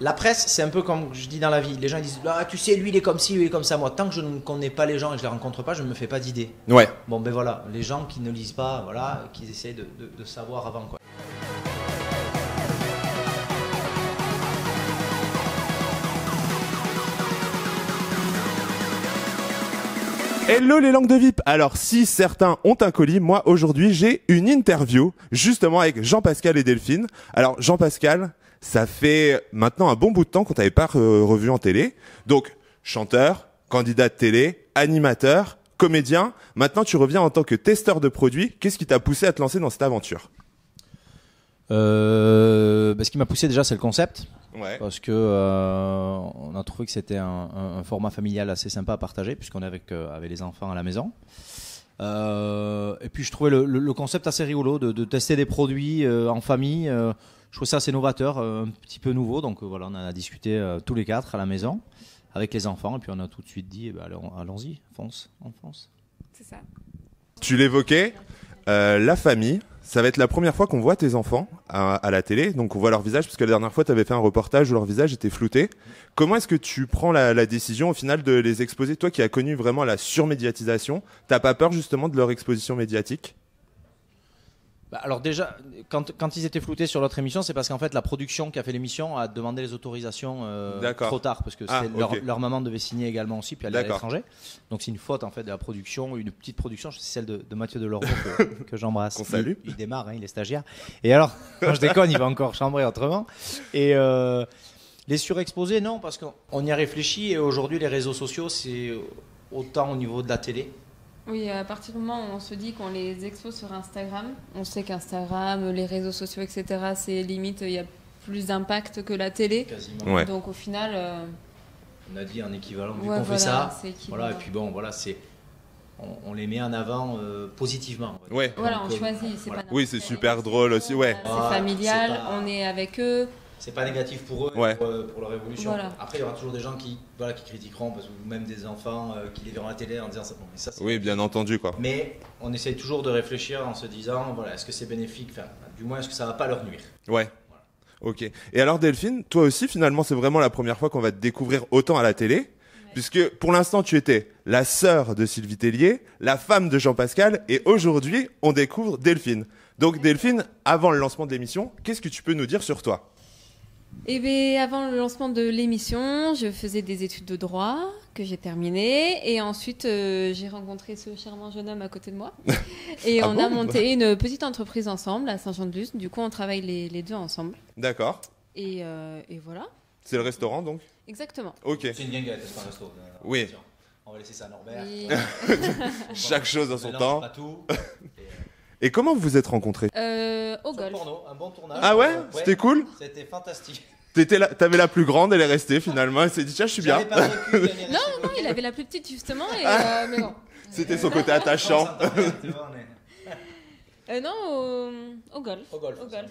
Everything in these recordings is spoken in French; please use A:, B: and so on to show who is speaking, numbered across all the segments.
A: La presse, c'est un peu comme je dis dans la vie. Les gens disent ah, tu sais, lui il est comme ci, lui il est comme ça. Moi, tant que je ne connais pas les gens et que je les rencontre pas, je ne me fais pas d'idée.
B: Ouais.
A: Bon, ben voilà, les gens qui ne lisent pas, voilà, qui essayent de savoir avant quoi.
B: Hello les langues de VIP. Alors si certains ont un colis, moi aujourd'hui j'ai une interview justement avec Jean-Pascal et Delphine. Alors Jean-Pascal, ça fait maintenant un bon bout de temps qu'on t'avait pas revu en télé. Donc chanteur, candidat de télé, animateur, comédien. Maintenant tu reviens en tant que testeur de produits. Qu'est-ce qui t'a poussé à te lancer dans cette aventure?
A: Ce qui m'a poussé déjà c'est le concept.
B: Ouais.
A: Parce que on a trouvé que c'était un format familial assez sympa à partager puisqu'on est avec les enfants à la maison. Et puis je trouvais le concept assez rigolo de tester des produits en famille. Je trouvais ça assez novateur, un petit peu nouveau. Donc voilà, on en a discuté tous les quatre à la maison avec les enfants et puis on a tout de suite dit allons-y, fonce.
C: C'est ça.
B: Tu l'évoquais, la famille. Ça va être la première fois qu'on voit tes enfants à la télé, donc on voit leur visage, parce que la dernière fois tu avais fait un reportage où leur visage était flouté. Comment est-ce que tu prends la décision au final de les exposer? Toi qui as connu vraiment la surmédiatisation, t'as pas peur justement de leur exposition médiatique?
A: Alors déjà, quand ils étaient floutés sur l'autre émission, c'est parce qu'en fait la production qui a fait l'émission a demandé les autorisations trop tard, parce que leur maman devait signer également aussi, puis aller à l'étranger. Donc c'est une faute en fait de la production, une petite production, c'est celle de Mathieu Delormeau que j'embrasse.
B: Qu'on salue.
A: Il démarre, il est stagiaire. Et alors, quand je déconne, il va encore chambrer autrement. Et les surexposés, non, parce qu'on y a réfléchi, et aujourd'hui les réseaux sociaux, c'est autant au niveau de la télé.
C: Oui, à partir du moment où on se dit qu'on les expose sur Instagram, on sait qu'Instagram, les réseaux sociaux, etc., c'est limite, il y a plus d'impact que la télé.
A: Quasiment.
B: Ouais.
C: Donc au final...
A: on a dit en équivalent, vu
C: ouais,
A: qu'on fait ça,
C: voilà,
A: et puis bon, voilà, on les met en avant positivement.
B: Ouais.
C: Voilà, on choisit. C'est
A: voilà.
C: pas
B: Oui, c'est super drôle aussi, ouais.
C: C'est familial, on est avec eux.
A: C'est pas négatif pour eux,
B: Ouais.
A: pour leur évolution.
C: Voilà.
A: Après, il y aura toujours des gens qui critiqueront, parce que même des enfants qui les verront à la télé en disant ça. Bon, mais ça
B: Oui, bien entendu, quoi.
A: Mais on essaye toujours de réfléchir en se disant, voilà, est-ce que c'est bénéfique, enfin, du moins, est-ce que ça va pas leur nuire?
B: Ouais. Ok. Et alors Delphine, toi aussi finalement c'est vraiment la première fois qu'on va te découvrir autant à la télé, puisque pour l'instant tu étais la sœur de Sylvie Tellier, la femme de Jean-Pascal, et aujourd'hui on découvre Delphine. Donc Delphine, avant le lancement de l'émission, qu'est-ce que tu peux nous dire sur toi?
C: Eh bien, avant le lancement de l'émission, je faisais des études de droit que j'ai terminées. Et ensuite, j'ai rencontré ce charmant jeune homme à côté de moi. Et on a monté une petite entreprise ensemble à Saint-Jean-de-Luz. Du coup, on travaille les deux ensemble.
B: D'accord.
C: Et voilà.
B: C'est le restaurant donc?
C: Exactement.
B: Ok.
A: C'est une guinguette, c'est pas un resto.
B: Oui.
A: On va laisser ça à Norbert.
C: Oui.
B: Chaque chose en son
A: Mélange
B: temps.
A: pas tout.
B: Et comment vous vous êtes rencontrés?
C: Au
A: Sur
C: golf.
A: porno, un bon tournage.
B: Ah ouais? C'était cool?
A: C'était fantastique.
B: T'avais la plus grande, elle est restée finalement, elle s'est dit tiens je suis bien.
A: J'avais pas vécu, gagner
C: Non, il avait la plus petite justement. Et, mais bon.
B: C'était son côté attachant.
C: Non, au golf.
A: Au golf.
C: Au golf.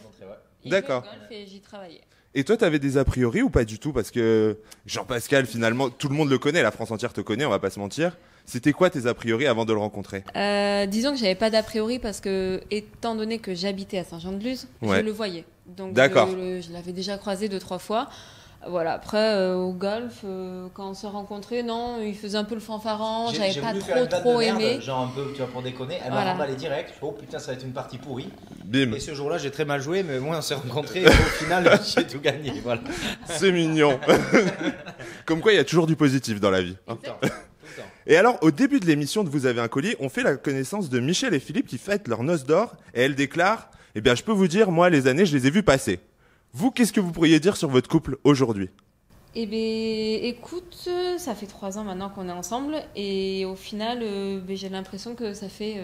C: Il
B: D'accord.
C: jouait au golf et j'y travaillais.
B: Et toi, t'avais des a priori ou pas du tout? Parce que Jean-Pascal, finalement, tout le monde le connaît, la France entière te connaît, on va pas se mentir. C'était quoi tes a priori avant de le rencontrer?
C: Disons que j'avais pas d'a priori parce que, étant donné que j'habitais à Saint-Jean-de-Luz,
B: Ouais.
C: je le voyais. Donc
B: D'accord.
C: je l'avais déjà croisé 2-3 fois. Voilà. Après, au golf, quand on s'est rencontrés, non, il faisait un peu le fanfaron. J'avais pas trop aimé.
A: Genre un peu, tu vois, pour déconner. Elle m'a
C: Voilà.
A: remballé direct. Oh putain, ça va être une partie pourrie.
B: Bim,
A: Et ce jour-là, j'ai très mal joué, mais moi, on s'est rencontrés. Et au final, j'ai tout gagné. Voilà.
B: c'est mignon. Comme quoi, il y a toujours du positif dans la vie.
A: Tout le temps. Tout le temps.
B: Et alors, au début de l'émission de Vous avez un colis, on fait la connaissance de Michel et Philippe qui fêtent leur noces d'or. Et elle déclare, eh bien, je peux vous dire, moi, les années, je les ai vues passer. Vous, qu'est-ce que vous pourriez dire sur votre couple aujourd'hui?
C: Eh bien, écoute, ça fait 3 ans maintenant qu'on est ensemble. Et au final, j'ai l'impression que ça fait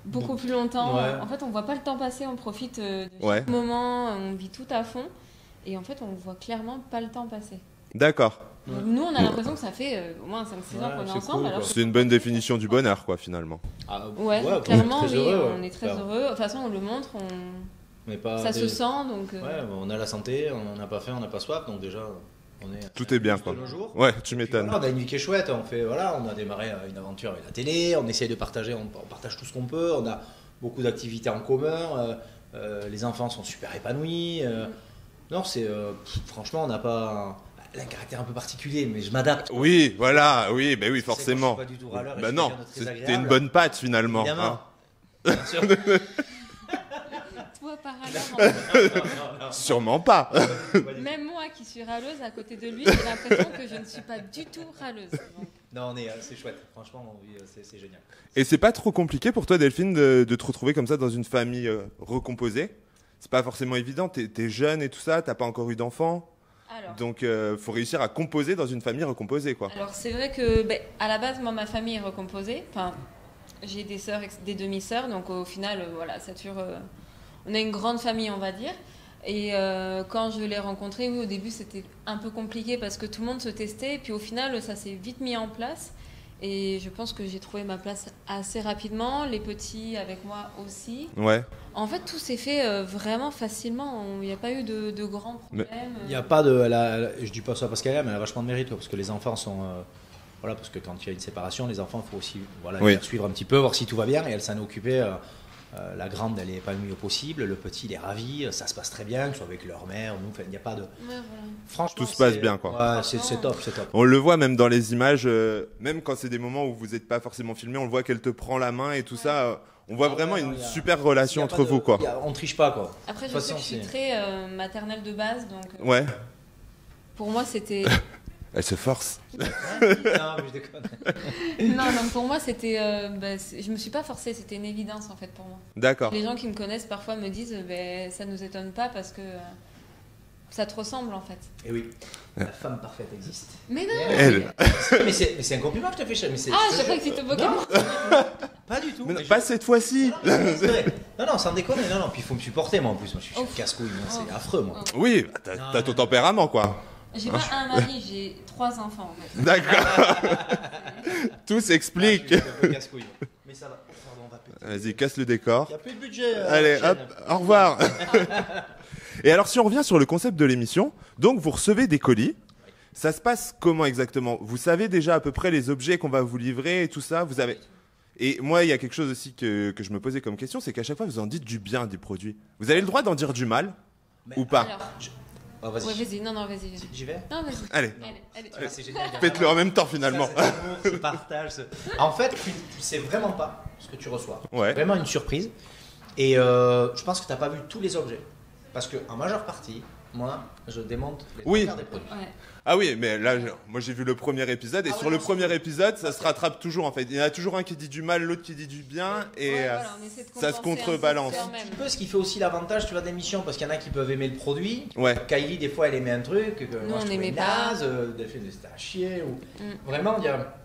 C: beaucoup plus longtemps.
A: Ouais.
C: En fait, on voit pas le temps passer, on profite de
B: Ouais.
C: chaque moment, on vit tout à fond. Et en fait, on voit clairement pas le temps passer.
B: D'accord.
C: Donc, nous, on a l'impression que ça fait au moins 5-6 ans
A: Ouais,
C: qu'on est
A: c'est
C: ensemble.
A: cool,
C: alors
A: quoi.
C: que-
B: C'est une bonne définition du bonheur, quoi, finalement.
A: Ah,
C: Ouais,
A: on est
C: clairement,
A: très
C: oui,
A: heureux, ouais.
C: on est très
A: Enfin,
C: heureux. De toute façon, on le montre,
A: mais pas
C: ça
A: des-
C: se sent. Donc,
A: Ouais, on a la santé, on n'a pas faim, on n'a pas soif, donc déjà, on est.
B: Tout est bien,
A: juste
B: quoi.
A: de nos jours.
B: Ouais, tu
A: Puis
B: m'étonnes.
A: voilà, on a une vie qui est chouette, on a démarré une aventure avec la télé, on essaye de partager, on partage tout ce qu'on peut, on a beaucoup d'activités en commun, les enfants sont super épanouis, Non, franchement, on n'a pas. Elle a un caractère un peu particulier, mais je m'adapte.
B: Oui, voilà, oui, ben oui,
A: Tu sais,
B: forcément.
A: quand je suis pas du tout râleur et
B: Ben
A: je suis
B: non,
A: quelqu'un de très
B: c'était
A: agréable.
B: une bonne patte finalement.
A: Évidemment.
B: hein.
A: Bien sûr.
C: Toi, par alors,
B: Sûrement pas.
C: même moi qui suis râleuse, à côté de lui, j'ai l'impression que je ne suis pas du tout râleuse. Donc,
A: Non, c'est chouette. Franchement, oui, c'est génial.
B: Et c'est pas trop compliqué pour toi, Delphine, de te retrouver comme ça dans une famille recomposée? C'est pas forcément évident, t'es jeune et tout ça, t'as pas encore eu d'enfant.
C: alors,
B: Donc, faut réussir à composer dans une famille recomposée, quoi.
C: alors c'est vrai que, à la base, moi, ma famille est recomposée. Enfin, j'ai des sœurs, des demi-sœurs, donc au final, voilà, ça dure. On a une grande famille, on va dire. Et quand je l'ai rencontré, oui, au début, c'était un peu compliqué parce que tout le monde se testait. Et puis au final, ça s'est vite mis en place. Et je pense que j'ai trouvé ma place assez rapidement. Les petits avec moi aussi.
B: Ouais.
C: En fait, tout s'est fait vraiment facilement. Il n'y a pas eu de grands problèmes.
A: Il n'y a pas de. Je dis pas ça parce qu'elle aime, elle a vachement de mérite, quoi, parce que les enfants sont. Voilà, parce que quand il y a une séparation, les enfants, il faut aussi
B: Oui.
A: les suivre un petit peu, voir si tout va bien. Et elle s'en est occupée. La grande, elle est épanouie au possible. Le petit, il est ravi. Ça se passe très bien, que ce soit avec leur mère. Nous, enfin, il n'y a pas de.
C: Ouais, voilà.
A: Franchement,
B: Tout se passe
A: c'est-
B: bien, quoi.
A: Ouais, c'est top, c'est top.
B: On le voit même dans les images, même quand c'est des moments où vous n'êtes pas forcément filmé, on le voit qu'elle te prend la main et tout ça. On voit
A: Ah
B: vraiment
A: ouais,
B: une
A: non, il y a-
B: super
A: Il
B: relation
A: y a
B: entre
A: pas de-
B: vous, quoi.
A: On triche pas, quoi.
C: Après,
A: De
C: je
A: toute
C: sais que
A: façon,
C: je suis
A: c'est-
C: très maternelle de base. Donc,
B: Ouais,
C: pour moi, c'était.
B: elle se force.
A: Non, mais je déconne.
C: Non, donc pour moi, c'était. Je me suis pas forcée, c'était une évidence en fait pour moi.
B: D'accord.
C: Les gens qui me connaissent parfois me disent ça nous étonne pas parce que ça te ressemble en fait.
A: Et oui, la femme parfaite existe.
C: Mais non
B: Elle.
A: Mais c'est un compliment que je te fais, mais c'est.
C: Ah, je croyais que c'était moqué.
A: Non, pas du tout.
B: Mais non,
A: Mais
B: pas cette fois-ci.
A: Non, mais c'est vrai. Non, sans déconner. Non, puis il faut me supporter, moi en plus. Moi, je suis
C: Oh.
A: casse-couille, moi, c'est
C: Oh.
A: affreux, moi.
B: Oui, bah,
A: Non,
B: t'as ton
A: non.
B: tempérament, quoi.
C: J'ai pas un mari, j'ai 3 enfants en fait.
B: D'accord. Tout s'explique.
A: Je suis un peu casse-couille. Mais ça va. Pardon, on va péter.
B: Vas-y, casse le décor.
A: Il n'y a plus de budget.
B: Allez,
A: chaîne.
B: hop, au revoir. Et alors, si on revient sur le concept de l'émission, donc vous recevez des colis. Ça se passe comment exactement? Vous savez déjà à peu près les objets qu'on va vous livrer et tout ça. Vous avez. Et moi, il y a quelque chose aussi que je me posais comme question, c'est qu'à chaque fois, vous en dites du bien des produits. Vous avez le droit d'en dire du mal
A: Mais-
B: ou pas?
C: Alors,
A: Oh, vas-y.
C: ouais, vas-y, non, vas-y.
A: J'y vais.
C: Non, vas-y.
B: Allez,
C: Allez.
A: Ouais, c'est génial.
B: faites-le en même temps finalement.
A: Ça, c'est l'amour, ce partage. En fait, tu sais vraiment pas ce que tu reçois.
B: Ouais.
A: Vraiment une surprise. Et je pense que tu n'as pas vu tous les objets. Parce qu'en majeure partie, moi, je démonte les
B: Oui.
A: trois quarts des produits.
C: Ouais.
B: Ah oui, mais là, moi j'ai vu le premier épisode et
A: Ah
B: sur
A: ouais,
B: le
A: non,
B: premier épisode, ça se rattrape toujours en fait. Il y en a toujours un qui dit du mal, l'autre qui dit du bien et
C: Ouais, voilà, on essaie de
B: ça se
C: compenser un peu
B: contrebalance.
C: quand
A: Un
C: même.
A: petit peu ce qui fait aussi l'avantage, tu vois, d'émission, parce qu'il y en a qui peuvent aimer le produit.
B: Ouais.
A: Kylie, des fois, elle aimait un truc que
C: Nous,
A: moi,
C: on
A: je trouvais
C: n'aimait pas.
A: naze, Delphine, c'était à chier. Ou...
C: Mm.
A: Vraiment, il y a...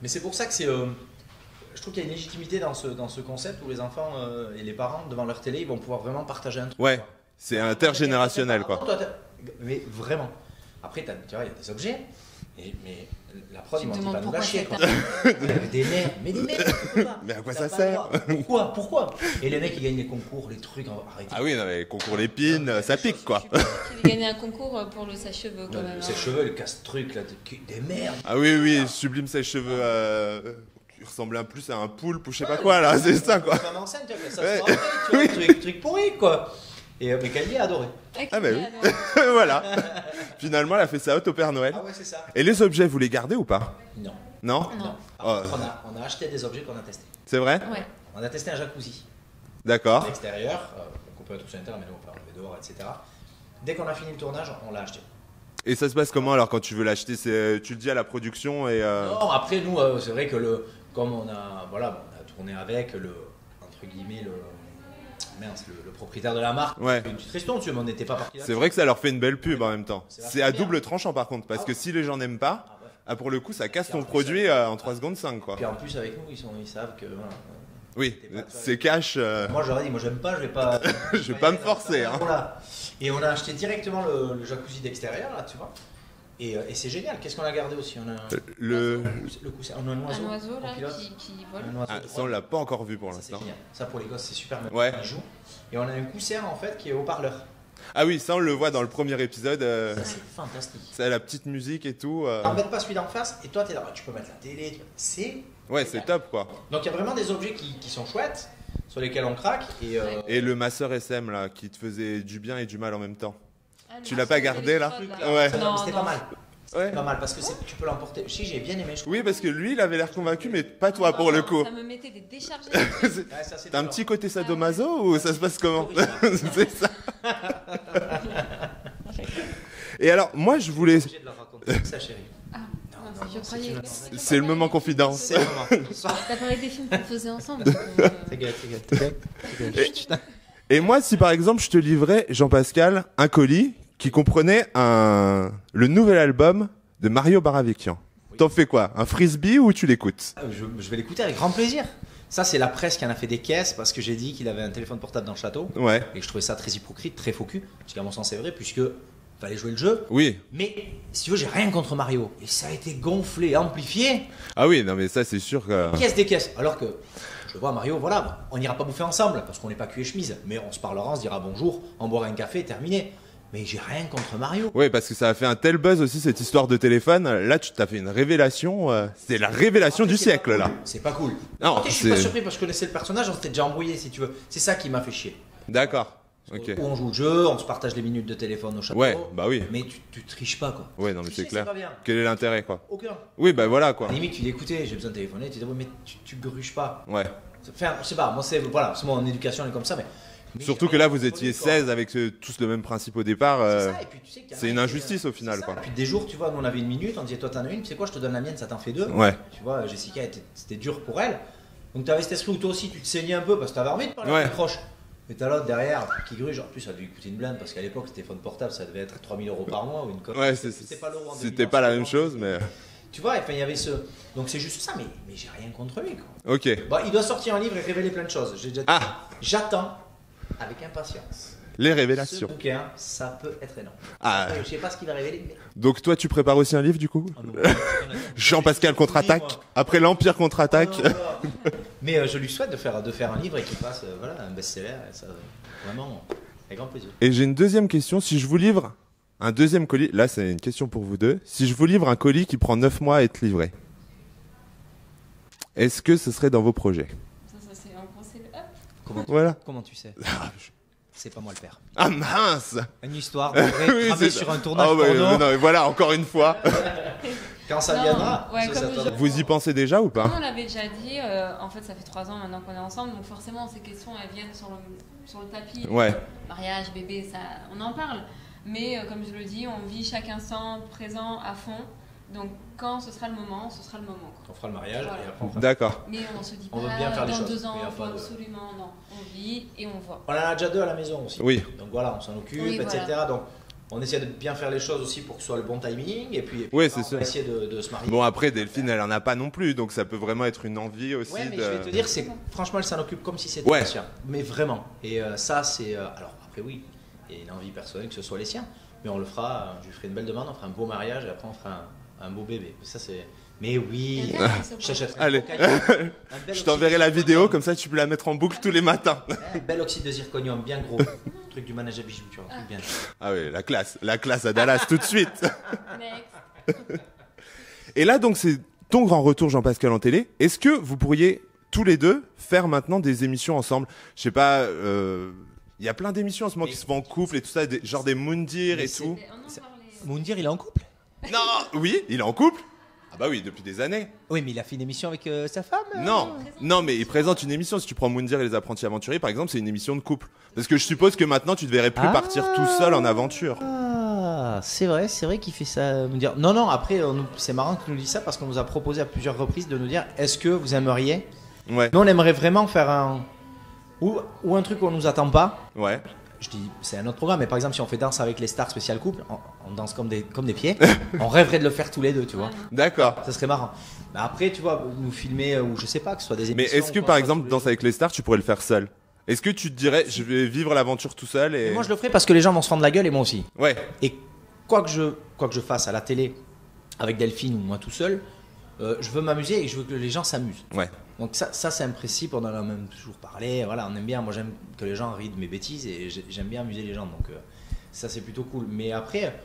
A: Mais c'est pour ça que c'est... Je trouve qu'il y a une légitimité dans ce concept où les enfants et les parents, devant leur télé, ils vont pouvoir vraiment partager un truc.
B: Ouais.
A: quoi.
B: C'est intergénérationnel quoi.
A: Toi, mais vraiment. Après, tu vois, il y a des objets, mais la prod,
C: Tu
A: ils m'ont
C: me
A: dit
C: demandes
A: pas nous
C: pourquoi
A: lâcher.
C: c'est
A: Quoi. Des nerfs, mais des nerfs, pourquoi
B: Mais à quoi
A: T'as
B: ça
A: pas le
B: sert
A: droit. Pourquoi Et les mecs, ils gagnent les concours, les trucs, arrêtez.
B: Ah oui, non, mais concours l'épine, ça pique quoi.
C: J'ai gagné un concours pour le sèche-cheveux quand
A: Non,
C: même.
A: Ces
C: hein.
A: cheveux, le casse-truc, là, des merdes.
B: Ah oui, oui, sublime sèche-cheveux qui ressemblait plus à un poulpe ou je sais pas quoi là, c'est ça quoi.
A: Femme enceinte, tu vois, ça
B: Ouais.
A: se rappelle, tu vois, truc pourri, quoi. Et mais Kylie a adoré.
B: Ah bah oui. Voilà. Finalement, elle a fait sa haute au Père Noël.
A: Ah ouais, c'est ça.
B: Et les objets, vous les gardez ou pas?
A: Non.
B: Non?
C: Non.
A: Par contre, on a acheté des objets qu'on a testés.
B: C'est vrai?
C: Ouais.
A: On a testé un jacuzzi à
B: D'accord.
A: l'extérieur, donc on peut être sur l'intérieur, mais nous on peut enlever dehors, etc. Dès qu'on a fini le tournage, on l'a acheté.
B: Et ça se passe comment alors quand tu veux l'acheter? Tu le dis à la production et
A: Non, après nous, c'est vrai que comme on a tourné avec entre guillemets le propriétaire de la marque,
B: Ouais.
A: une petite ristourne, tu vois, mais on n'était pas parti là.
B: c'est vrai que ça leur fait une belle pub en même temps.
A: C'est vachement
B: C'est à
A: bien.
B: double tranchant par contre, parce
A: Ah
B: que
A: ouais.
B: si les gens n'aiment pas,
A: Ah ouais.
B: ah, pour le coup ça casse
A: Puis
B: ton
A: en plus,
B: produit en 3 secondes 5 quoi.
A: Puis en plus avec nous, ils savent que. Voilà,
B: Oui,
A: t'es pas-
B: c'est cash.
A: moi j'aurais dit, moi j'aime pas, je vais pas.
B: Je vais pas me forcer, hein.
A: Voilà. Et on a acheté directement le jacuzzi d'extérieur là, tu vois. Et c'est génial. Qu'est-ce qu'on a gardé aussi? On a
B: Le...
A: le coussin, on a un oiseau.
C: Un oiseau
A: en
C: là
A: pilote.
C: qui vole.
A: Un oiseau
B: Ah,
A: de
B: ça on l'a pas encore vu pour
A: Ça, c'est
B: l'instant.
A: génial. Ça pour les gosses c'est super même
B: Ouais.
A: quand ils jouent. Et on a un coussin en fait qui est haut-parleur.
B: Ah oui, ça on le voit dans le premier épisode.
A: Ça c'est fantastique.
B: C'est la petite musique et tout.
A: T'embêtes pas celui d'en face et toi t'es là, tu peux mettre la télé, c'est.
B: Ouais, c'est top quoi.
A: Donc il y a vraiment des objets qui sont chouettes, sur lesquels on craque.
B: Et le masseur SM là, qui te faisait du bien et du mal en même temps. Tu l'as pas gardé, là? Ouais.
C: Non,
A: C'était pas mal.
B: Ouais.
A: Pas mal parce que tu peux l'emporter. Si, j'ai bien aimé. Je trouve.
B: Oui, parce que lui, il avait l'air convaincu, mais pas toi pour le coup.
C: Ça me mettait des décharges.
B: T'as un petit côté sadomaso ou ça se passe comment? C'est ça. Et alors, moi, je voulais.
A: Obligé de leur raconter ça, chérie.
C: Je croyais.
B: C'est le moment confidence.
A: C'est le moment.
C: T'as parlé des films qu'on faisait ensemble.
A: Ta gueule.
B: Et moi, si par exemple, je te livrais, Jean-Pascal, un colis qui comprenait le nouvel album de Mario Baravikian. T'en fais quoi? Un frisbee ou tu l'écoutes?
A: Je vais l'écouter avec grand plaisir. Ça, c'est la presse qui en a fait des caisses parce que j'ai dit qu'il avait un téléphone portable dans le château.
B: Ouais.
A: Et que je trouvais ça très hypocrite, très faux cul. Parce qu'à mon sens, c'est vrai, puisque fallait jouer le jeu.
B: Oui.
A: Mais si tu veux, j'ai rien contre Mario. Et ça a été gonflé, amplifié.
B: Ah oui, non mais ça c'est sûr que...
A: Caisse des caisses. Alors que je vois Mario, voilà, on n'ira pas bouffer ensemble parce qu'on n'est pas cul et chemise. Mais on se parlera, on se dira bonjour, on boira un café, terminé. Mais j'ai rien contre Mario.
B: Oui, parce que ça a fait un tel buzz aussi cette histoire de téléphone. Là, tu t'as fait une révélation. C'est la révélation
A: Après,
B: du
A: c'est
B: siècle
A: pas
B: là.
A: cool. C'est pas cool.
B: Non,
A: Après, je suis pas
B: c'est-
A: surpris parce que je connaissais le personnage, on s'était déjà embrouillé si tu veux. C'est ça qui m'a fait chier.
B: D'accord. Ok.
A: Où on joue le jeu, on se partage les minutes de téléphone au château.
B: Ouais, bah oui.
A: Mais tu triches pas quoi.
B: Ouais, non mais
A: Tu
B: c'est
A: sais,
B: clair.
A: pas bien.
B: Quel est l'intérêt quoi?
A: Aucun.
B: Oui, bah voilà
A: À
B: quoi.
A: la limite, tu l'écoutais, j'ai besoin de téléphoner, tu dis, ouais, mais tu gruges pas.
B: Ouais.
A: Enfin, je sais pas, moi, c'est voilà, c'est mon éducation, elle est comme ça, mais.
B: Surtout que là, vous étiez 16 avec tous le même principe au départ.
A: C'est ça, et puis tu sais qu'il y en a
B: c'est une
A: qui-
B: injustice au final
A: c'est ça.
B: quoi.
A: Et puis des jours, tu vois, nous on avait une minute, on disait, toi t'en as une, tu sais quoi, je te donne la mienne, ça t'en fait deux.
B: Ouais.
A: Tu vois, Jessica, c'était dur pour elle. Donc t'avais cet esprit où toi aussi, tu te saignais un peu parce que t'avais envie de parler
B: Ouais.
A: avec tes proches. Mais t'as l'autre derrière qui gruge, en plus ça devait lui coûter une blinde parce qu'à l'époque, le téléphone portable, ça devait être 3 000 € par mois ou une connerie.
B: Ouais,
A: C'était pas l'euro en
B: c'était
A: 2000,
B: pas la
A: c'était
B: même chose, mais.
A: Tu vois, enfin, il y avait ce. Donc c'est juste ça, mais j'ai rien contre lui. Quoi.
B: Ok.
A: Bon, il doit sortir un livre et révéler plein de choses. J'ai déjà dit.
B: Ah,
A: J'attends avec impatience.
B: les
A: Ce
B: révélations.
A: bouquin, ça peut être énorme.
B: Ah.
A: Après, je sais pas ce qu'il va révéler, mais.
B: Donc toi, tu prépares aussi un livre du coup?
A: Ah non.
B: Jean-Pascal contre-attaque.
A: Oui, moi.
B: Après l'Empire contre-attaque.
A: Ah, voilà. Mais je lui souhaite de faire un livre et qu'il fasse voilà, un best-seller. Et ça, vraiment, avec grand plaisir.
B: Et j'ai une deuxième question. Si je vous livre un deuxième colis, là c'est une question pour vous deux. Si je vous livre un colis qui prend 9 mois à être livré, est-ce que ce serait dans vos projets?
C: Ça c'est un conseil. Hop.
B: Voilà.
A: Comment tu sais C'est pas moi le père.
B: Ah mince.
A: Une histoire vraie,
B: Oui,
A: cramée
B: c'est
A: sur
B: ça.
A: un tournage
B: Ah ouais,
A: porno.
B: non, mais voilà, encore une fois.
A: Quand ça
C: Non,
A: viendra,
C: ouais,
A: ça,
C: comme
A: ça
C: je-
B: Vous y pensez déjà ou
C: Comme
B: pas?
C: on l'avait déjà dit, en fait ça fait 3 ans maintenant qu'on est ensemble, donc forcément ces questions elles viennent sur le tapis.
B: Ouais.
C: Mariage, bébé, ça, on en parle. Mais comme je le dis, on vit chaque instant présent à fond. Donc quand ce sera le moment, ce sera le moment. Quoi.
A: on fera le mariage
C: Voilà.
A: et après on fera.
B: D'accord.
C: Mais on se dit
A: On
C: pas
A: veut bien faire les
C: dans
A: choses,
C: 2 ans,
A: mais il y a
C: faut
A: pas de-
C: absolument non. On vit et on voit.
A: On en a déjà 2 à la maison aussi.
B: Oui.
A: Donc voilà, on s'en occupe,
C: Oui,
A: etc.
C: voilà.
A: Donc on essaie de bien faire les choses aussi pour que ce soit le bon timing. Et puis
B: Ouais,
A: on
B: c'est
A: va
B: sûr.
A: essayer de se marier.
B: Bon après Delphine elle en a pas non plus donc ça peut vraiment être une envie aussi
A: Ouais, mais
B: de...
A: je vais te dire, c'est franchement, elle s'en occupe comme si c'était
B: Ouais.
A: le sien. Mais vraiment. Et ça, c'est. Alors, après, oui, il y a une envie personnelle que ce soit les siens. Mais on le fera, je lui ferai une belle demande, on fera un beau mariage et après on fera un beau bébé. Ça, c'est. Mais oui, je t'achèterai un
B: Allez.
A: beau cadeau. Un bel
B: Je
A: oxyde
B: t'enverrai
A: de
B: la vidéo
A: zirconium.
B: comme ça tu peux la mettre en boucle tous les matins.
A: Un bel oxyde de zirconium, bien gros. Truc du manège à bijoux, tu vois, un truc bien.
B: Ah oui, la classe à Dallas tout de suite.
C: Next.
B: Et là donc c'est ton grand retour Jean-Pascal en télé. Est-ce que vous pourriez tous les deux faire maintenant des émissions ensemble? Je sais pas, il y a plein d'émissions en ce moment qui se font en couple et tout ça, genre des Moundir
A: Mais
B: et
A: c'est-
B: tout.
C: Et on en parlait.
A: Moundir, il est en couple?
B: Non, oui, il est en couple. Ah bah oui, depuis des années.
A: Oui, mais il a fait une émission avec sa femme.
B: Non, non, mais il présente une émission. Si tu prends Moundir et les apprentis aventuriers, par exemple, c'est une émission de couple. Parce que je suppose que maintenant, tu ne devrais plus partir tout seul en aventure.
A: Ah, c'est vrai qu'il fait ça. Me dire. Non, après, c'est marrant que tu nous dises ça parce qu'on nous a proposé à plusieurs reprises de nous dire est-ce que vous aimeriez.
B: Ouais,
A: Nous, on aimerait vraiment faire un. Ou un truc où on nous attend pas.
B: ouais.
A: Je dis, c'est un autre programme, mais par exemple, si on fait Danse avec les stars spécial couple, on danse comme des pieds. On rêverait de le faire tous les deux, tu vois.
B: D'accord.
A: Ça serait marrant. Mais après, tu vois, nous filmer, ou je sais pas, que ce soit des
B: Mais
A: émissions.
B: est-ce que,
A: ou quoi,
B: par
A: soit
B: exemple,
A: tous les
B: Danse avec les stars, tu pourrais le faire seul? Est-ce que tu te dirais, je vais vivre l'aventure tout seul et...
A: Mais moi, je le ferais parce que les gens vont se fendre la gueule et moi aussi.
B: Ouais,
A: Et quoi que je fasse à la télé avec Delphine ou moi tout seul, je veux m'amuser et je veux que les gens s'amusent.
B: ouais.
A: Donc ça c'est un principe, on en a même toujours parlé, voilà, on aime bien, moi j'aime que les gens rient de mes bêtises et j'aime bien amuser les gens, donc ça c'est plutôt cool. Mais après,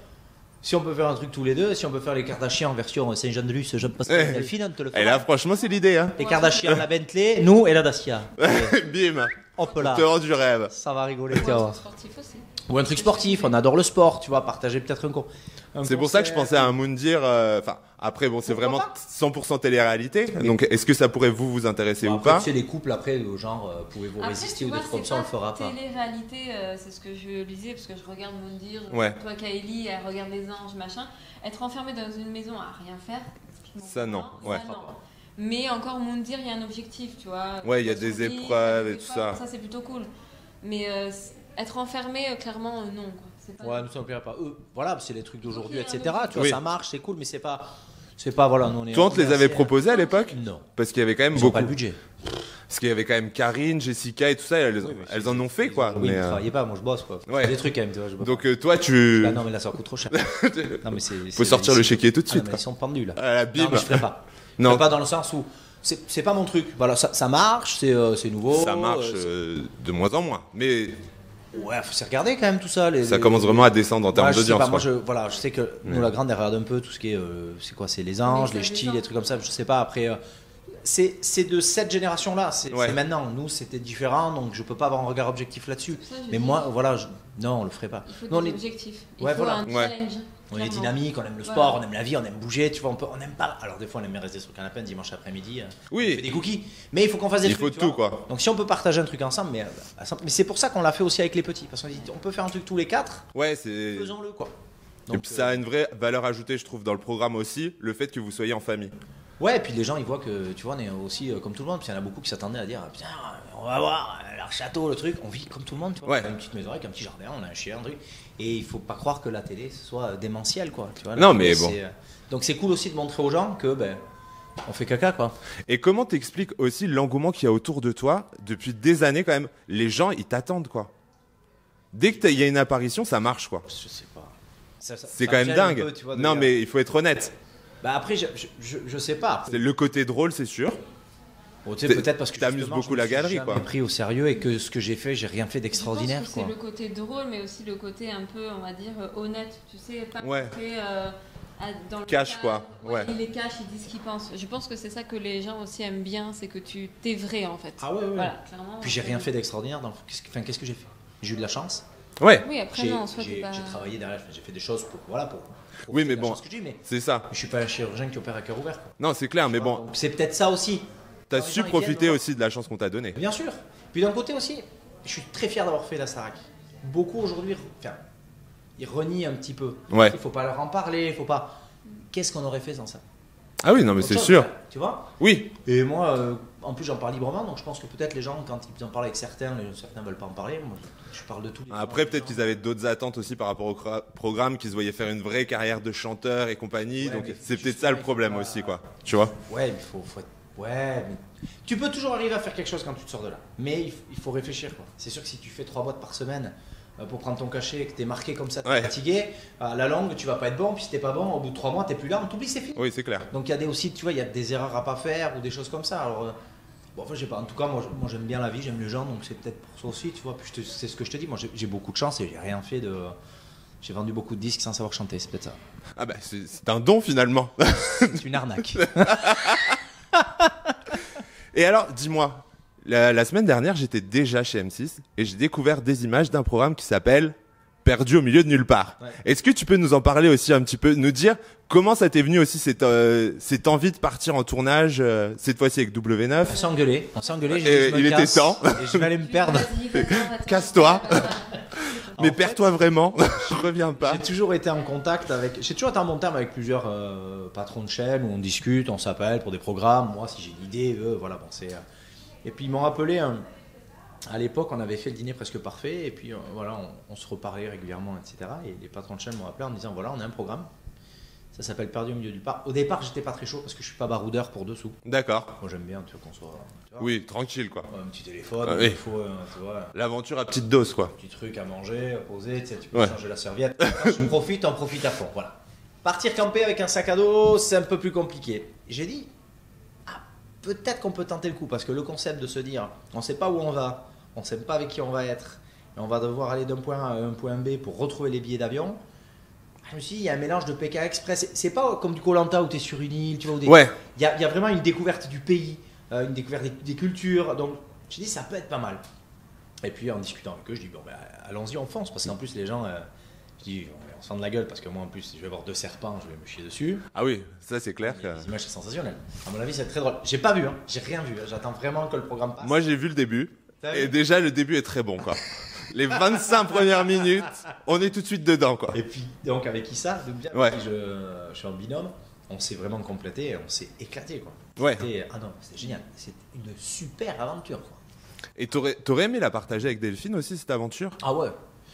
A: si on peut faire un truc tous les deux, si on peut faire les Kardashians en version Saint-Jean-de-Luz, Jean-Pascal et Delphine, on te le
B: Et
A: fait.
B: là, franchement, c'est l'idée, hein.
A: Les Kardashians, la Bentley, nous et la Dacia.
B: Bim.
A: Hop là.
B: Te rend du rêve.
A: Ça va rigoler.
C: Ou un
A: tu vas voir.
C: truc sportif aussi.
A: Ou un truc sportif, on adore le sport, tu vois, partager peut-être un cours.
B: C'est pour ça que je pensais à un Moundir. Enfin, après, bon, c'est
A: Pourquoi
B: vraiment
A: pas
B: 100% télé-réalité. Donc, est-ce que ça pourrait vous intéresser ou
A: après,
B: pas?
A: tu sais, les couples, après, genre, pouvez-vous
C: Après,
A: résister
C: tu
A: ou
C: vois,
A: des trucs comme
C: c'est
A: ça, on le fera pas.
C: Télé-réalité, c'est ce que je disais, parce que je regarde Moundir,
B: Ouais.
C: toi Kaeli, elle regarde les anges, machin. Être enfermé dans une maison à rien faire, typiquement
B: Ça, non, ouais.
C: non. Mais encore Moundir, il y a un objectif, tu vois.
B: Ouais, il y a
C: Sur
B: des
C: l'île,
B: épreuves
C: il y a
B: et
C: des
B: tout ça.
C: Ça, c'est plutôt cool. Mais être enfermé, clairement, non. Quoi. C'est pas...
A: Ouais, nous ça ne plairait pas. Eux, voilà, c'est les trucs d'aujourd'hui,
C: Ok,
A: etc.
C: un
A: Tu vois,
B: Oui.
A: ça marche, c'est cool, mais c'est pas, voilà, nous, on est.
B: Toi, on te les avait
A: assez-
B: proposés à l'époque?
A: Non.
B: Parce qu'il y avait quand même
A: Ils ont
B: beaucoup.
A: pas le budget.
B: Parce qu'il y avait quand même Karine, Jessica et tout ça. Elles en ont fait, quoi.
A: Oui,
B: mais,
A: ne travaillez pas, moi je bosse, quoi.
B: Ouais.
A: Des trucs quand même, tu vois. Je bosse
B: donc,
A: pas.
B: toi, tu.
A: Ah non, mais là ça coûte trop cher. Non, mais c'est.
B: Faut sortir le chéquier tout de
A: Ah,
B: suite,
A: non, mais
B: quoi.
A: ils sont pendus là.
B: À la
A: Non,
B: bim.
A: mais je ferai pas. Je
B: Non.
A: ferai pas dans le sens où c'est pas mon truc. Voilà, ça marche, c'est nouveau.
B: Ça marche de moins en moins. Mais
A: Ouais, faut s'y regarder quand même tout ça.
B: ça commence vraiment à descendre en termes
A: Ouais, je sais
B: d'audience.
A: pas, moi,
B: quoi.
A: voilà, je sais que nous, la grande, elle regarde un peu tout ce qui est. C'est quoi? C'est les anges,
C: Mais
A: les
C: ça
A: ch'tis,
C: descend.
A: les trucs comme ça. Je sais pas. Après, c'est de cette génération-là. C'est
B: Ouais.
A: maintenant. Nous, c'était différent, donc je peux pas avoir un regard objectif là-dessus.
C: Ça, je
A: Mais
C: dis,
A: moi, voilà, non, on le ferait pas.
C: Il faut
A: Nous, on
C: des
A: est,
C: objectifs. Il
A: Ouais,
C: faut
A: voilà.
C: un
B: Ouais.
C: challenge.
A: on est
C: clairement.
A: dynamique, on aime le
C: Voilà.
A: sport, on aime la vie, on aime bouger. Tu vois, on n'aime pas. Alors des fois, on aime bien rester sur le canapé un dimanche après-midi. On fait
B: Oui,
A: des cookies. Mais il faut qu'on fasse des
B: il
A: trucs.
B: faut
A: tu
B: tout,
A: vois.
B: quoi.
A: Donc si on peut partager un truc ensemble, mais c'est pour ça qu'on l'a fait aussi avec les petits, parce qu'on dit on peut faire un truc tous les quatre,
B: Ouais, c'est.
A: faisons-le quoi.
B: Et
A: Donc,
B: puis ça a une vraie valeur ajoutée, je trouve, dans le programme aussi, le fait que vous soyez en famille.
A: Ouais, et puis les gens ils voient que tu vois on est aussi comme tout le monde, puis il y en a beaucoup qui s'attendaient à dire putain on va voir leur château, le truc, on vit comme tout le monde, tu vois.
B: Ouais.
A: On a une petite maison avec un petit jardin, on a un chien, un truc, et il faut pas croire que la télé ce soit démentiel quoi, tu vois. La
B: Non,
A: télé,
B: mais bon.
A: Donc c'est cool aussi de montrer aux gens que ben on fait caca quoi.
B: Et comment t'expliques aussi l'engouement qu'il y a autour de toi depuis des années quand même? Les gens, ils t'attendent, quoi. Dès qu'il y a une apparition, ça marche, quoi.
A: Je sais pas. Ça
B: C'est
A: me
B: quand même
A: gêne un
B: dingue.
A: peu, tu vois, de
B: Non,
A: dire-
B: mais il faut être honnête.
A: Bah après je sais pas.
B: C'est le côté drôle, c'est sûr.
A: Bon, tu sais,
B: T'es-
A: peut-être parce que
B: t'amuses
A: justement,
B: beaucoup
A: je me
B: la
A: suis
B: galerie,
A: jamais
B: quoi.
A: pris au sérieux et que ce que j'ai fait, j'ai rien fait
C: Je
A: d'extraordinaire
C: pense que
A: quoi.
C: c'est le côté drôle, mais aussi le côté un peu, on va dire, honnête. Tu sais, pas
B: Ouais.
C: côté, dans le
B: Cash,
C: cadre.
B: quoi. Ouais.
C: Ils les cachent, ils disent ce qu'ils pensent. Je pense que c'est ça que les gens aussi aiment bien, c'est que tu t'es vrai en fait.
A: Ah ouais, ouais.
C: Voilà, clairement.
A: Puis j'ai rien fait d'extraordinaire dans qu'est-ce que j'ai fait? J'ai eu de la chance.
B: Ouais,
C: Oui, après,
A: J'ai
C: non, en soi, t'es
A: j'ai-
C: pas.
A: j'ai travaillé derrière, j'ai fait des choses pour voilà pour
B: Oui, mais
A: profiter de la
B: bon.
A: chance que j'ai, mais
B: c'est ça.
A: je suis pas un chirurgien qui opère à cœur ouvert. Quoi.
B: Non, c'est clair, mais bon,
A: Donc, c'est peut-être ça aussi.
B: t'as
A: Les
B: su
A: gens, ils
B: profiter
A: viennent,
B: aussi de la chance qu'on t'a donnée.
A: Bien sûr. Puis d'un côté aussi, je suis très fier d'avoir fait la Starac. Beaucoup aujourd'hui, enfin, ils renient un petit peu.
B: Ouais.
A: Il faut pas leur en parler, il faut pas. Qu'est-ce qu'on aurait fait sans ça?
B: Ah oui, non, mais
A: Autre
B: c'est
A: chose,
B: sûr.
A: Tu vois?
B: Oui,
A: Et moi, en plus, j'en parle librement, donc je pense que peut-être les gens, quand ils en parlent avec certains, certains veulent pas en parler. Moi, je parle de tout.
B: après, peut-être qu'ils avaient d'autres attentes aussi par rapport au programme, qu'ils se voyaient faire une vraie carrière de chanteur et compagnie.
A: Ouais,
B: donc,
A: mais
B: c'est peut-être
A: justement,
B: ça le
A: il faut
B: problème
A: pas-
B: aussi, quoi. Tu vois?
A: Ouais, mais faut être. Ouais, mais tu peux toujours arriver à faire quelque chose quand tu te sors de là. Mais il faut réfléchir, quoi. C'est sûr que si tu fais 3 boîtes par semaine pour prendre ton cachet et que t'es marqué comme ça, t'es
B: Ouais.
A: fatigué, à la longue, tu vas pas être bon. Puis si t'es pas bon, au bout de 3 mois, t'es plus là, on t'oublie, c'est fini.
B: Oui, c'est clair.
A: Donc il y a aussi, tu vois, il y a des erreurs à pas faire ou des choses comme ça. Alors, bon, enfin, je sais pas. En tout cas, moi j'aime bien la vie, j'aime les gens, donc c'est peut-être pour ça aussi, tu vois. Puis c'est ce que je te dis. Moi, j'ai beaucoup de chance et j'ai rien fait de. J'ai vendu beaucoup de disques sans savoir chanter, c'est peut-être ça.
B: Ah bah, c'est un don finalement.
A: C'est une arnaque.
B: Et alors, dis-moi, la semaine dernière, j'étais déjà chez M6 et j'ai découvert des images d'un programme qui s'appelle Perdu au milieu de nulle part.
A: Ouais.
B: Est-ce que tu peux nous en parler aussi un petit peu, nous dire comment ça t'est venu aussi cette envie de partir en tournage, cette fois-ci avec W9?
A: On s'est engueulé. J'ai dit,
B: Et
A: je me
B: il était
A: casse
B: temps.
A: Et je vais aller me perdre.
B: Casse-toi. Mais
A: En fait,
B: perds-toi vraiment, je reviens pas.
A: J'ai toujours été en contact avec. J'ai toujours été en bon terme avec plusieurs patrons de chaîne où on discute, on s'appelle pour des programmes. Moi, si j'ai une idée, voilà, bon, c'est. Et puis ils m'ont rappelé. À l'époque, on avait fait le dîner presque parfait, et puis voilà, on se reparlait régulièrement, etc. Et les patrons de chaîne m'ont appelé en me disant voilà, on a un programme. Ça s'appelle Perdu au milieu du parc. Au départ, j'étais pas très chaud parce que je suis pas baroudeur pour dessous.
B: D'accord.
A: Moi, j'aime bien tu vois, qu'on soit. Tu vois,
B: Oui, tranquille quoi.
A: un petit téléphone,
B: Ah, oui.
A: il faut, tu vois.
B: L'aventure à petite dose quoi.
A: Petit truc à manger, à poser, tu sais, tu peux
B: Ouais.
A: changer la serviette. Quand on profite à fond. Voilà. Partir camper avec un sac à dos, c'est un peu plus compliqué. J'ai dit, peut-être qu'on peut tenter le coup, parce que le concept de se dire, on ne sait pas où on va, on ne sait pas avec qui on va être, et on va devoir aller d'un point A à un point B pour retrouver les billets d'avion. Je me suis dit, il y a un mélange de PK Express. C'est pas comme du Koh-Lanta où tu es sur une île, tu vois,
B: Ouais.
A: il y a vraiment une découverte du pays, une découverte des cultures. Donc, j'ai dit, ça peut être pas mal. Et puis en discutant avec eux, je dis bon, allons-y, on fonce. Parce qu'en plus, les gens, je dis on se sent de la gueule parce que moi en plus, je vais avoir 2 serpents, je vais me chier dessus.
B: Ah oui, ça c'est clair.
A: Les images, c'est sensationnel. À mon avis, c'est très drôle. J'ai pas vu, hein. J'ai rien vu. J'attends vraiment que le programme passe.
B: Moi j'ai vu le début.
A: T'as
B: Et
A: vu
B: déjà le début est très bon quoi. Les 25 premières minutes, on est tout de suite dedans quoi.
A: Et puis, donc avec Issa, donc bien,
B: Ouais.
A: avec qui je suis en binôme, on s'est vraiment complété et on s'est éclaté quoi.
B: Ouais.
A: C'était génial. C'était une super aventure quoi.
B: Et t'aurais aimé la partager avec Delphine aussi cette aventure?
A: Ah ouais.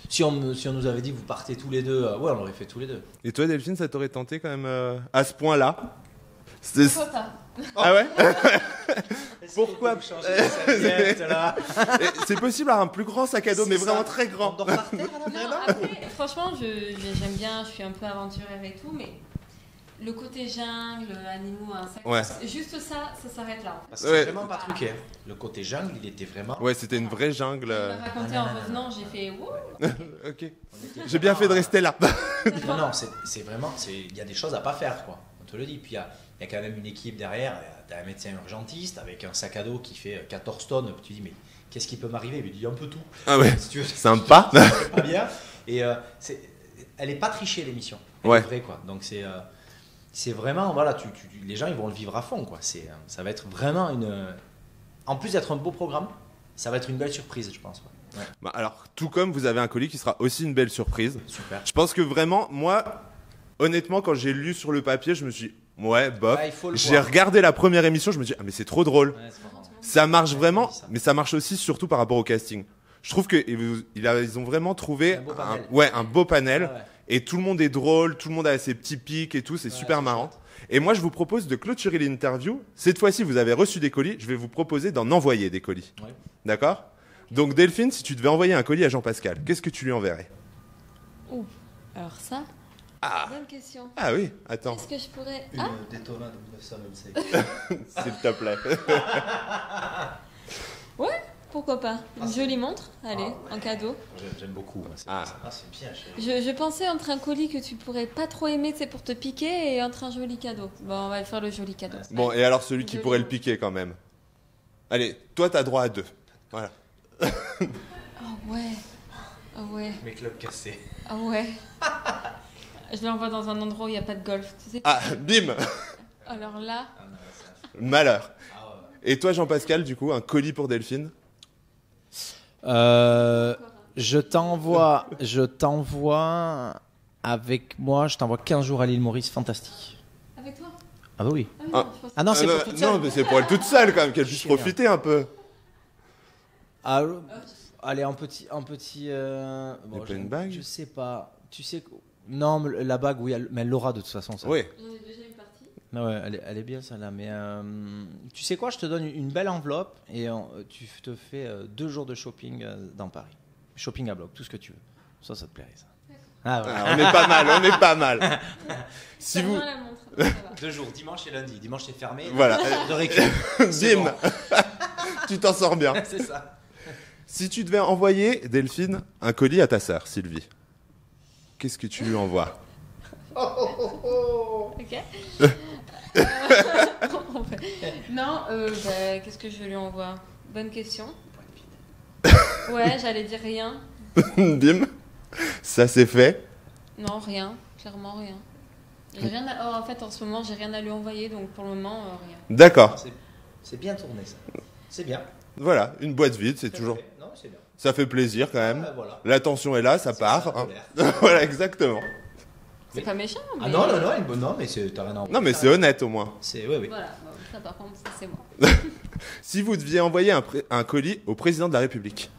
A: Si on nous avait dit vous partez tous les deux, ouais, on l'aurait fait tous les deux.
B: Et toi Delphine, ça t'aurait tenté quand même à ce point-là? C'est-
C: Pourquoi pas?
B: Ah ouais?
A: Pourquoi changer de serviette là?
B: Et c'est possible à un plus grand sac à dos, mais
A: C'est
B: vraiment
A: ça.
B: très grand.
A: On dort par terre à la
C: Non, après, franchement, j'aime bien, je suis un peu aventurière et tout, mais le côté jungle, animaux, insectes,
B: Ouais.
C: juste ça s'arrête là.
A: Parce que
B: Ouais.
A: c'est vraiment pas truqué. Le côté jungle, il était vraiment.
B: Ouais, c'était une vraie jungle.
C: Il m'a raconté en revenant, j'ai fait wouh.
B: Ok. J'ai bien fait de rester là.
A: Non, non, c'est vraiment. Il y a des choses à pas faire quoi. On te le dit. Puis il y a quand même une équipe derrière. T'as un médecin urgentiste avec un sac à dos qui fait 14 tonnes. Tu dis mais qu'est-ce qui peut m'arriver? Il lui dit un peu tout.
B: Ah ouais.
A: Si tu veux,
B: Sympa.
A: c'est pas bien. Et elle est pas trichée l'émission. Elle
B: Ouais.
A: est vraie quoi. Donc c'est vraiment voilà, les gens ils vont le vivre à fond quoi. Ça va être vraiment en plus d'être un beau programme, ça va être une belle surprise je pense. Ouais.
B: Bah, alors, tout comme vous avez un colis qui sera aussi une belle surprise.
A: Super.
B: Je pense que vraiment, moi, honnêtement, quand j'ai lu sur le papier, je me suis dit, ouais, bof.
A: Ouais, il faut le
B: J'ai
A: voir.
B: regardé la première émission, je me suis dit, ah, mais c'est trop drôle.
A: Ouais, c'est marrant.
B: Ça marche vraiment,
A: ça.
B: mais ça marche aussi surtout par rapport au casting. Je trouve qu'ils ont vraiment trouvé
A: Un beau panel.
B: un beau panel.
A: Ouais, ouais.
B: Et tout le monde est drôle, tout le monde a ses petits pics et tout, c'est
A: Ouais,
B: super
A: c'est
B: marrant. Et moi, je vous propose de clôturer l'interview. Cette fois-ci, vous avez reçu des colis, je vais vous proposer d'en envoyer des colis.
A: Ouais.
B: D'accord? Donc Delphine, si tu devais envoyer un colis à Jean-Pascal, qu'est-ce que tu lui enverrais?
C: Ouh, alors ça,
B: Ah,
C: bonne question.
B: ah oui, attends,
C: Est-ce que je pourrais...
A: Une
C: Ah,
A: détonnade de 926.
B: s'il te plaît.
C: pourquoi pas? Une jolie montre, allez, en cadeau.
A: J'aime beaucoup. Moi, c'est
B: Ah.
A: c'est bien. Chérie.
C: Je pensais entre un colis que tu pourrais pas trop aimer, c'est pour te piquer, et entre un joli cadeau. Bon, on va faire le joli cadeau.
B: Bon, et alors celui qui
C: Joli.
B: pourrait le piquer quand même. Allez, toi, t'as droit à 2. Voilà.
C: Oh ouais. Ah ouais.
A: Mes clubs cassés.
C: Ah ouais. Je l'envoie dans un endroit où il n'y a pas de golf. Tu sais.
B: Ah, bim.
C: Alors là,
A: Ah, non, c'est-
B: Malheur.
A: Ah, ouais.
B: Et toi, Jean-Pascal, du coup, un colis pour Delphine?
A: Je t'envoie avec moi, je t'envoie 15 jours à l'île Maurice, fantastique.
C: avec toi.
A: Ah bah oui.
C: Ah, oui,
B: Ah.
C: je pense-
A: Ah non, c'est
B: non,
A: pour toute seule.
B: non, mais c'est pour elle toute seule quand même, qu'elle puisse
A: Génial.
B: profiter un peu.
A: Ah, allez, en petit. Bon,
B: pas une bague?
A: Je sais pas. Tu sais que. Non, mais la bague, oui, mais elle l'aura de toute façon. Ça.
B: Oui.
C: J'en ai déjà une partie.
A: Ah ouais, elle est bien celle-là. Mais tu sais quoi, je te donne une belle enveloppe et tu te fais 2 jours de shopping dans Paris. Shopping à bloc, tout ce que tu veux. Ça te plairait ça. Ah ouais.
B: Ah, on est pas mal, on est pas mal. Si
C: Ça
B: vous.
C: rejoint la montre, ça va.
A: 2 jours, dimanche et lundi. Dimanche c'est fermé.
B: Voilà.
A: De récup. C'est
B: Bim.
A: bon.
B: Tu t'en sors bien.
A: C'est ça.
B: Si tu devais envoyer, Delphine, un colis à ta sœur, Sylvie, qu'est-ce que tu lui envoies?
C: Ok. Non, bah, qu'est-ce que je lui envoie? Bonne question. Ouais, j'allais dire rien.
B: Bim. Ça c'est fait.
C: Non, rien. Clairement rien. J'ai rien à- oh, en fait, en ce moment, j'ai rien à lui envoyer, donc pour le moment, rien.
B: D'accord.
A: C'est bien tourné ça. C'est bien.
B: Voilà, une boîte vide, c'est toujours.
A: Non, c'est bien.
B: Ça fait plaisir quand même.
A: Voilà.
B: L'attention est là, ça
A: C'est
B: part.
A: ça,
B: hein.
A: l'air.
B: Voilà, exactement.
C: C'est pas méchant, mais...
A: Ah non, non, non, non, mais t'as rien à
B: Non, mais c'est honnête au moins.
A: C'est, oui, oui.
C: Voilà, bon, ça par contre, ça c'est moi.
B: Si vous deviez envoyer un colis au président de la République,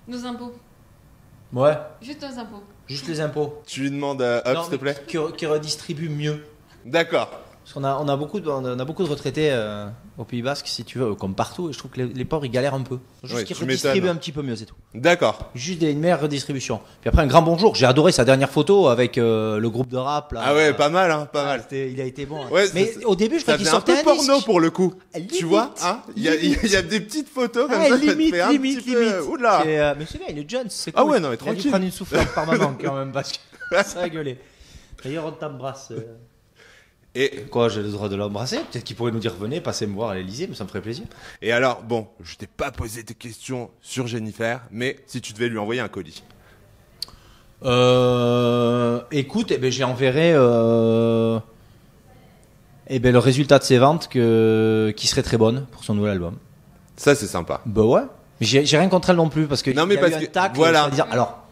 C: Nos impôts.
A: Ouais,
C: Juste nos impôts.
A: juste les impôts.
B: tu lui demandes, hop,
A: Non,
B: s'il te
A: mais
B: plaît.
A: qui redistribue mieux.
B: D'accord.
A: Parce qu'on a beaucoup de retraités au Pays Basque, si tu veux, comme partout, et je trouve que les pauvres ils galèrent un peu. Juste
B: Ouais,
A: qu'ils
B: tu
A: redistribuent
B: m'étonnes.
A: un petit peu mieux, c'est tout.
B: D'accord.
A: Juste une meilleure redistribution. Puis après, un grand bonjour. J'ai adoré sa dernière photo avec le groupe de rap. Là.
B: Ah ouais, pas mal, hein, pas mal.
A: Il a été bon. hein.
B: Ouais,
A: mais
B: ça-
A: au début, je
B: Ça
A: crois qu'il
B: fait un
A: sortait
B: peu porno
A: disque.
B: pour le coup.
A: Limite,
B: Tu vois, hein il y a des petites photos comme
A: Ah,
B: ça,
A: limite,
B: ça te fait un
A: limite,
B: petit peu...
A: limite.
B: Oula.
A: Mais c'est bien, il est jeune, c'est
B: Ah
A: cool.
B: ouais, non, mais
A: Il a dû
B: tranquille.
A: prendre une soufflante par maman quand même, parce que ça a gueulé. D'ailleurs, on t'embrasse.
B: Et
A: Quoi, j'ai le droit de l'embrasser? Peut-être qu'il pourrait nous dire venez, passez me voir à l'Elysée, mais ça me ferait plaisir.
B: Et alors, bon, je t'ai pas posé de questions sur Jennifer, mais si tu devais lui envoyer un colis.
A: Écoute, eh ben, j'enverrai le résultat de ses ventes qui serait très bonne pour son nouvel album.
B: Ça, c'est sympa.
A: Bah ouais. Mais j'ai rien contre elle non plus parce que
B: Non, mais
A: y a
B: parce
A: eu un
B: que-
A: tacle,
B: voilà.
A: c'est-à-dire- alors,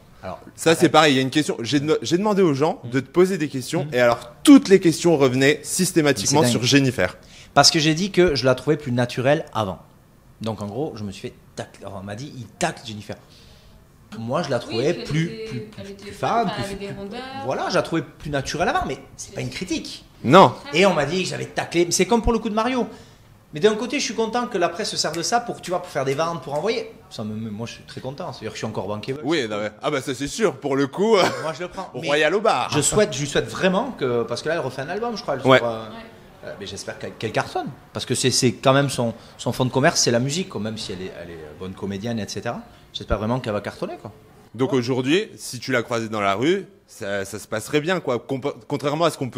B: Ça, c'est pareil. Il y a une question. J'ai demandé aux gens de te poser des questions, et alors toutes les questions revenaient systématiquement
A: C'est dingue.
B: sur Jennifer.
A: parce que j'ai dit que je la trouvais plus naturelle avant. Donc en gros, je me suis fait tacler. Alors, on m'a dit il tacle Jennifer. Moi, je la trouvais plus femme,
C: elle avait des rondeurs.
A: Voilà, je la trouvais plus naturelle avant, mais c'est pas une critique.
B: Non.
A: Et on m'a dit que j'avais taclé. C'est comme pour le coup de Mario. Mais d'un côté, je suis content que la presse se serve de ça pour, tu vois, pour faire des ventes, pour envoyer. Moi, je suis très content. C'est-à-dire que je suis encore bankable.
B: Oui, non, mais- ah bah ça c'est sûr. Pour le coup,
A: Moi, je le prends. Mais
B: royal au bar.
A: je lui souhaite vraiment que, parce que là, elle refait un album, je crois.
B: Ouais.
A: Mais j'espère qu'elle cartonne. Parce que c'est quand même son fond de commerce, c'est la musique, quoi, même si elle est bonne comédienne, etc. J'espère vraiment qu'elle va cartonner, quoi.
B: Donc aujourd'hui, si tu l'as croisée dans la rue, ça se passerait bien, quoi. Contrairement à ce qu'on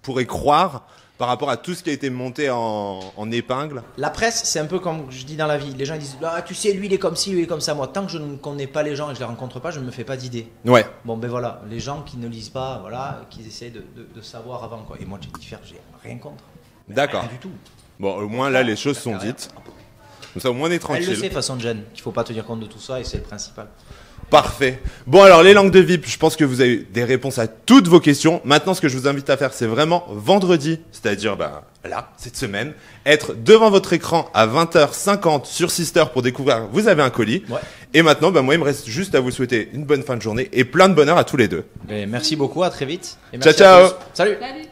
B: pourrait croire par rapport à tout ce qui a été monté en épingle.
A: La presse, c'est un peu comme je dis dans la vie. Les gens ils disent ah, tu sais, lui il est comme ci, lui il est comme ça. Moi, tant que je ne connais pas les gens et je les rencontre pas, je ne me fais pas d'idée.
B: Ouais.
A: Bon, ben voilà, les gens qui ne lisent pas, voilà, qui essayent de savoir avant, quoi. Et moi, Jennifer, j'ai rien contre. Mais
B: D'accord.
A: rien du tout.
B: Bon, au moins là, les choses sont dites. Comme ça, au moins on est
A: Elle le
B: tranquille.
A: sait, façon de Jen, qu'il faut pas tenir compte de tout ça et c'est le principal.
B: Parfait. Bon alors les langues de VIP, je pense que vous avez eu des réponses à toutes vos questions. Maintenant ce que je vous invite à faire c'est vraiment vendredi, c'est-à-dire là, cette semaine, être devant votre écran à 20h50 sur Sister pour découvrir vous avez un colis.
A: Ouais.
B: Et maintenant moi il me reste juste à vous souhaiter une bonne fin de journée et plein de bonheur à tous les deux.
A: Et merci beaucoup, à très vite. Et
B: Ciao,
A: merci à
B: ciao.
A: tous. Salut.
C: Salut.